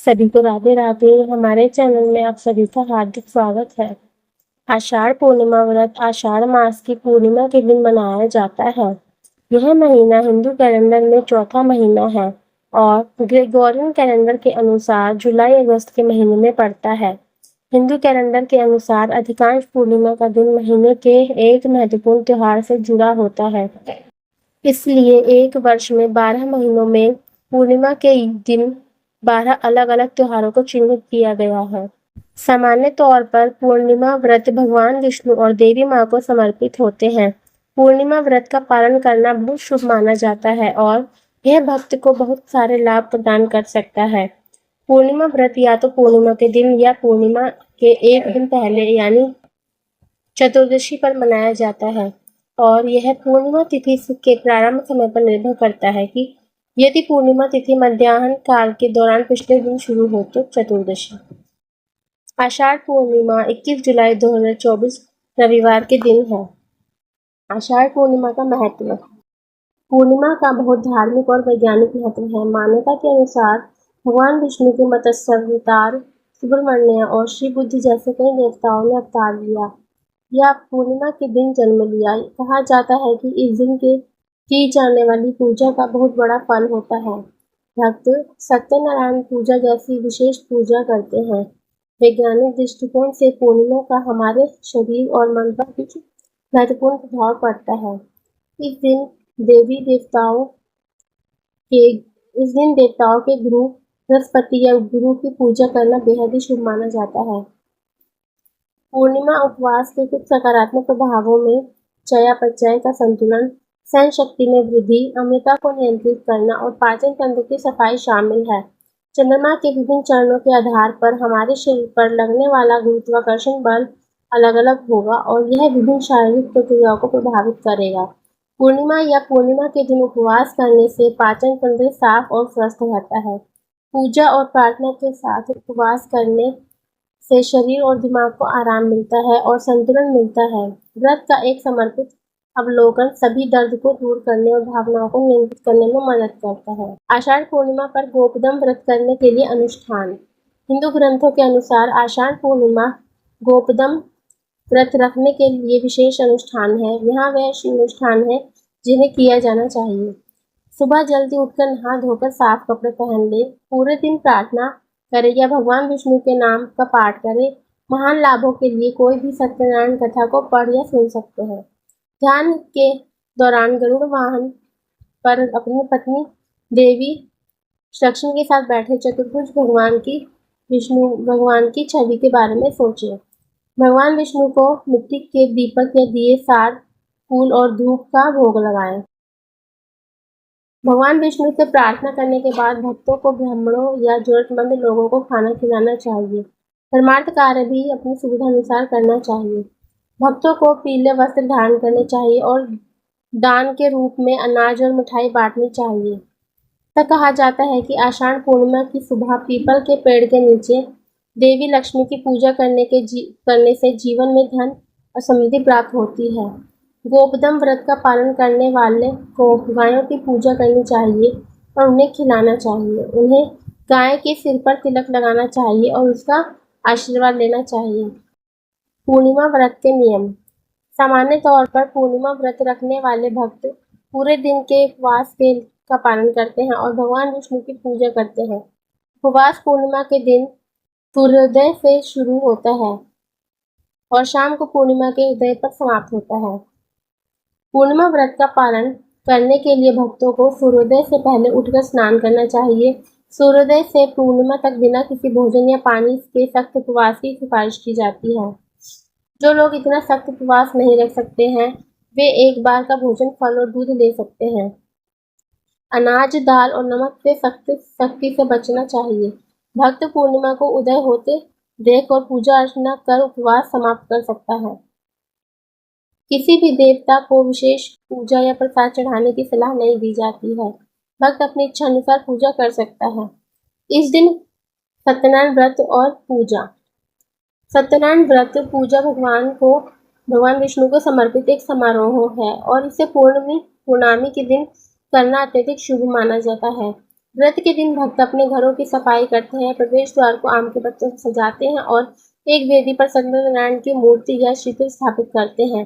सभी को राधे राधे। हमारे चैनल में आप सभी का हार्दिक स्वागत है। आषाढ़ पूर्णिमा व्रत आषाढ़ मास की पूर्णिमा के दिन मनाया जाता है। यह महीना हिंदू कैलेंडर में चौथा महीना है और ग्रेगोरियन कैलेंडर के अनुसार जुलाई अगस्त के महीने में पड़ता है। हिंदू कैलेंडर के अनुसार अधिकांश पूर्णिमा का दिन महीने के एक महत्वपूर्ण त्योहार से जुड़ा होता है। इसलिए एक वर्ष में 12 महीनों में पूर्णिमा के दिन 12 अलग-अलग त्योहारों को चिन्हित किया गया है। सामान्य तौर पर पूर्णिमा व्रत भगवान विष्णु और देवी माँ को समर्पित होते हैं। पूर्णिमा व्रत का पालन करना बहुत शुभ माना जाता है और यह भक्त को बहुत सारे लाभ प्रदान कर सकता है। पूर्णिमा व्रत या तो पूर्णिमा के दिन या पूर्णिमा के एक दिन पहले यानी चतुर्दशी पर मनाया जाता है और यह पूर्णिमा तिथि के प्रारंभ समय पर निर्भर करता है कि यदि पूर्णिमा तिथि मध्याह्न काल के दौरान पिछले दिन शुरू हो तो चतुर्दशी। आषाढ़ पूर्णिमा 21 जुलाई 2024 रविवार के दिन है। आषाढ़ पूर्णिमा का महत्व। पूर्णिमा का बहुत धार्मिक और वैज्ञानिक महत्व है। मान्यता के अनुसार भगवान विष्णु के मत्स्य अवतार सुब्रमण्य और श्री बुद्ध जैसे कई देवताओं ने अवतार लिया या पूर्णिमा के दिन जन्म लिया। कहा जाता है कि इस दिन के की जाने वाली पूजा का बहुत बड़ा फल होता है। भक्त सत्यनारायण पूजा जैसी विशेष पूजा करते हैं। वैज्ञानिक दृष्टिकोण से पूर्णिमा का हमारे शरीर और मन पर कुछ महत्वपूर्ण प्रभाव पड़ता है। इस दिन देवी देवताओं के इस दिन देवताओं के गुरु बृहस्पति या गुरु की पूजा करना बेहद ही शुभ माना जाता है। पूर्णिमा उपवास के कुछ सकारात्मक प्रभावों में चयापचय का संतुलन, सहन शक्ति में वृद्धि, अम्लता को नियंत्रित करना और पाचन तंत्र की सफाई शामिल है। चंद्रमा के विभिन्न चरणों के आधार पर हमारे शरीर पर लगने वाला गुरुत्वाकर्षण बल अलग-अलग होगा और यह विभिन्न शारीरिक प्रक्रियाओं को प्रभावित करेगा। पूर्णिमा या पूर्णिमा के दिन उपवास करने से पाचन तंत्र साफ और स्वस्थ रहता है। पूजा और प्रार्थना के साथ उपवास करने से शरीर और दिमाग को आराम मिलता है और संतुलन मिलता है। व्रत का एक समर्पित अवलोकन सभी दर्द को दूर करने और भावनाओं को नियंत्रित करने में मदद करता है। आषाढ़ पूर्णिमा पर गोपदम व्रत करने के लिए अनुष्ठान। हिंदू ग्रंथों के अनुसार आषाढ़ पूर्णिमा गोपदम व्रत रखने के लिए विशेष अनुष्ठान है। यहाँ वह अनुष्ठान है जिन्हें किया जाना चाहिए। सुबह जल्दी उठकर नहा धोकर साफ कपड़े पहन ले, पूरे दिन प्रार्थना करें या भगवान विष्णु के नाम का पाठ करें। महान लाभों के लिए कोई भी सत्यनारायण कथा को पढ़ या सुन सकते हैं। ध्यान के दौरान गरुड़ वाहन पर अपनी पत्नी देवी लक्ष्मी के साथ बैठे चतुर्भुज विष्णु भगवान की छवि के बारे में सोचें। भगवान विष्णु को मिट्टी के दीपक या दिए, साग, फूल और धूप का भोग लगाएं। भगवान विष्णु से प्रार्थना करने के बाद भक्तों को ब्राह्मणों या जरूरतमंद लोगों को खाना खिलाना चाहिए। धर्मार्थ कार्य भी अपनी सुविधा अनुसार करना चाहिए। भक्तों को पीले वस्त्र धारण करने चाहिए और दान के रूप में अनाज और मिठाई बांटनी चाहिए। तो कहा जाता है कि आषाढ़ पूर्णिमा की सुबह पीपल के पेड़ के नीचे देवी लक्ष्मी की पूजा करने से जीवन में धन और समृद्धि प्राप्त होती है। गोपदम व्रत का पालन करने वाले को गायों की पूजा करनी चाहिए और उन्हें खिलाना चाहिए। उन्हें गाय के सिर पर तिलक लगाना चाहिए और उसका आशीर्वाद लेना चाहिए। पूर्णिमा व्रत के नियम। सामान्य तौर पर पूर्णिमा व्रत रखने वाले भक्त पूरे दिन के उपवास का पालन करते हैं और भगवान विष्णु की पूजा करते हैं। उपवास पूर्णिमा के दिन सूर्योदय से शुरू होता है और शाम को पूर्णिमा के उदय पर समाप्त होता है। पूर्णिमा व्रत का पालन करने के लिए भक्तों को सूर्योदय से पहले उठकर स्नान करना चाहिए। सूर्योदय से पूर्णिमा तक बिना किसी भोजन या पानी के सख्त उपवास की सिफारिश की जाती है। जो लोग इतना सख्त उपवास नहीं रख सकते हैं, वे एक बार का भोजन फल और दूध ले सकते हैं। अनाज, दाल और नमक से सख्ती से बचना चाहिए। भक्त पूर्णिमा को उदय होते देख और पूजा अर्चना कर उपवास समाप्त कर सकता है। किसी भी देवता को विशेष पूजा या प्रसाद चढ़ाने की सलाह नहीं दी जाती है। भक्त अपनी इच्छा अनुसार पूजा कर सकता है। इस दिन सत्यनारायण व्रत और पूजा। सत्यनारायण व्रत पूजा भगवान विष्णु को समर्पित एक समारोह है और इसे पूर्णमी के दिन करना अत्यधिक शुभ माना जाता है। व्रत के दिन भक्त अपने घरों की सफाई करते हैं, प्रवेश द्वार को आम के पत्तों से सजाते हैं और एक वेदी पर सत्यनारायण की मूर्ति या शिखर स्थापित करते हैं।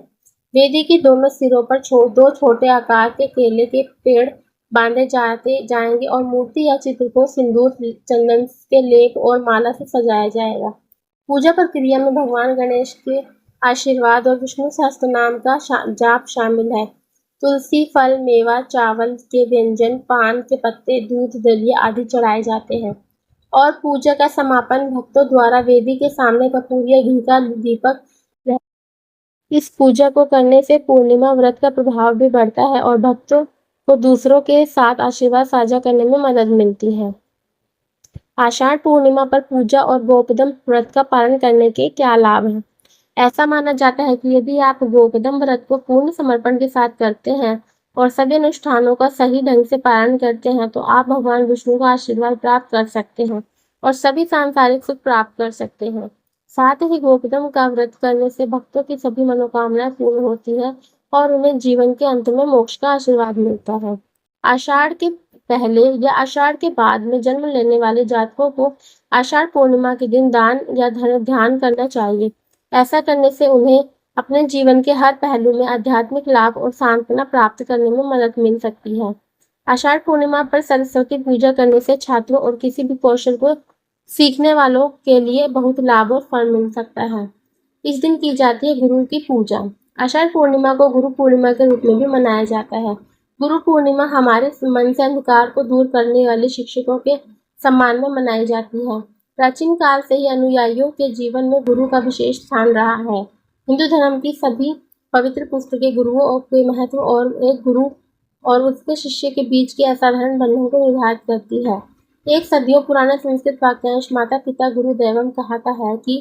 वेदी के दोनों सिरों पर दो छोटे आकार के केले के पेड़ बांधे जाएंगे और मूर्ति या चित्र को सिंदूर, चंदन के लेप और माला से सजाया जाएगा। पूजा प्रक्रिया में भगवान गणेश के आशीर्वाद और विष्णु सहस्त्रनाम का जाप शामिल है। तुलसी, फल, मेवा, चावल के व्यंजन, पान के पत्ते, दूध, दलिया आदि चढ़ाए जाते हैं और पूजा का समापन भक्तों द्वारा वेदी के सामने कपूर या घी का दीपक। इस पूजा को करने से पूर्णिमा व्रत का प्रभाव भी बढ़ता है और भक्तों को दूसरों के साथ आशीर्वाद साझा करने में मदद मिलती है। आषाढ़ पूर्णिमा पर पूजा और गोपदम व्रत का पालन करने के क्या लाभ हैं? ऐसा माना जाता है कि यदि आप गोपदम व्रत को पूर्ण समर्पण के साथ करते हैं और सभी अनुष्ठानों का सही ढंग से पालन करते हैं तो आप भगवान विष्णु का आशीर्वाद प्राप्त कर सकते हैं और सभी सांसारिक सुख प्राप्त कर सकते हैं। साथ ही गोपदम का व्रत करने से भक्तों की सभी मनोकामनाएं पूर्ण होती है और उन्हें जीवन के अंत में मोक्ष का आशीर्वाद मिलता है। आषाढ़ के पहले या आषाढ़ के बाद में जन्म लेने वाले जातकों को आषाढ़ पूर्णिमा के दिन दान या ध्यान करना चाहिए। ऐसा करने से उन्हें अपने जीवन के हर पहलू में आध्यात्मिक लाभ और सांत्वना प्राप्त करने में मदद मिल सकती है। आषाढ़ पूर्णिमा पर सरस्वती पूजा करने से छात्रों और किसी भी कौशल को सीखने वालों के लिए बहुत लाभ और फल मिल सकता है। इस दिन की जाती है गुरु की पूजा। आषाढ़ पूर्णिमा को गुरु पूर्णिमा के रूप में भी मनाया जाता है। गुरु पूर्णिमा हमारे मन से अंधकार को दूर करने वाले शिक्षकों के सम्मान में मनाई जाती है। प्राचीन काल से ही अनुयायियों के जीवन में गुरु का विशेष स्थान रहा है। हिंदू धर्म की सभी पवित्र पुस्तकें गुरुओं के महत्व और एक गुरु और उसके शिष्य के बीच के असाधारण बंधन को निर्धारित करती है। एक सदियों पुराना संस्कृत वाक्यांश माता पिता गुरु दैवम कहता है कि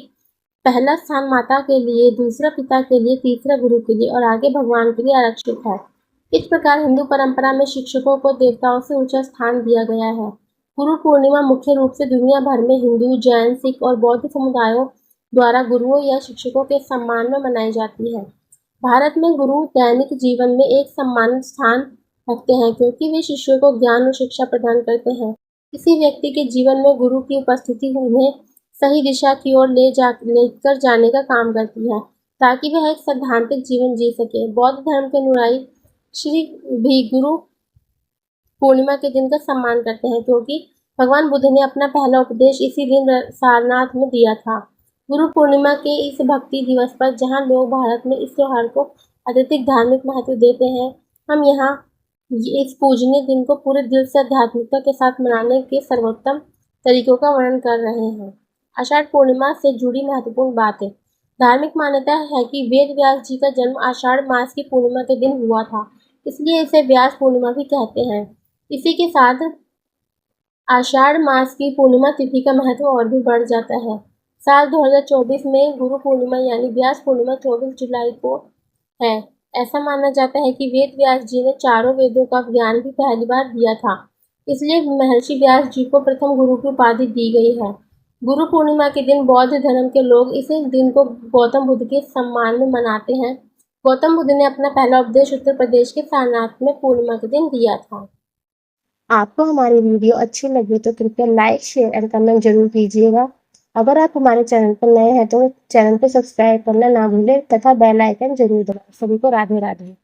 पहला स्थान माता के लिए, दूसरा पिता के लिए, तीसरा गुरु के लिए और आगे भगवान के लिए आरक्षित है। इस प्रकार हिंदू परंपरा में शिक्षकों को देवताओं से ऊंचा स्थान दिया गया है। गुरु पूर्णिमा मुख्य रूप से दुनिया भर में हिंदू, जैन, सिख और बौद्ध समुदायों द्वारा गुरुओं या शिक्षकों के सम्मान में मनाई जाती है। भारत में गुरु दैनिक जीवन में एक सम्मानित स्थान रखते हैं क्योंकि वे शिष्यों को ज्ञान और शिक्षा प्रदान करते हैं। किसी व्यक्ति के जीवन में गुरु की उपस्थिति उन्हें सही दिशा की ओर लेकर जाने का काम करती है ताकि वह एक सैद्धांतिक जीवन जी सके। बौद्ध धर्म के अनुयायी श्री भी गुरु पूर्णिमा के दिन का सम्मान करते हैं क्योंकि भगवान बुद्ध ने अपना पहला उपदेश इसी दिन सारनाथ में दिया था। गुरु पूर्णिमा के इस भक्ति दिवस पर जहां लोग भारत में इस त्योहार को अत्यधिक धार्मिक महत्व देते हैं, हम यहाँ इस पूजनीय दिन को पूरे दिल से आध्यात्मिकता के साथ मनाने के सर्वोत्तम तरीकों का वर्णन कर रहे हैं। आषाढ़ पूर्णिमा से जुड़ी महत्वपूर्ण बातें। धार्मिक मान्यता है कि वेद व्यास जी का जन्म आषाढ़ मास की पूर्णिमा के दिन हुआ था, इसलिए इसे व्यास पूर्णिमा भी कहते हैं। इसी के साथ आषाढ़ मास की पूर्णिमा तिथि का महत्व और भी बढ़ जाता है। साल 2024 में गुरु पूर्णिमा यानी व्यास पूर्णिमा 24 जुलाई को है। ऐसा माना जाता है कि वेद व्यास जी ने चारों वेदों का ज्ञान भी पहली बार दिया था, इसलिए महर्षि व्यास जी को प्रथम गुरु की उपाधि दी गई है। गुरु पूर्णिमा के दिन बौद्ध धर्म के लोग इस दिन को गौतम बुद्ध के सम्मान में मनाते हैं। गौतम बुद्ध ने अपना पहला उपदेश उत्तर प्रदेश के सारनाथ में पूर्णिमा के दिन दिया था। आपको हमारी वीडियो अच्छी लगी तो कृपया लाइक, शेयर एंड कमेंट जरूर कीजिएगा। अगर आप हमारे चैनल पर नए हैं तो चैनल को सब्सक्राइब करना ना भूलें तथा बेल आइकन जरूर दबाएं। सभी को राधे राधे।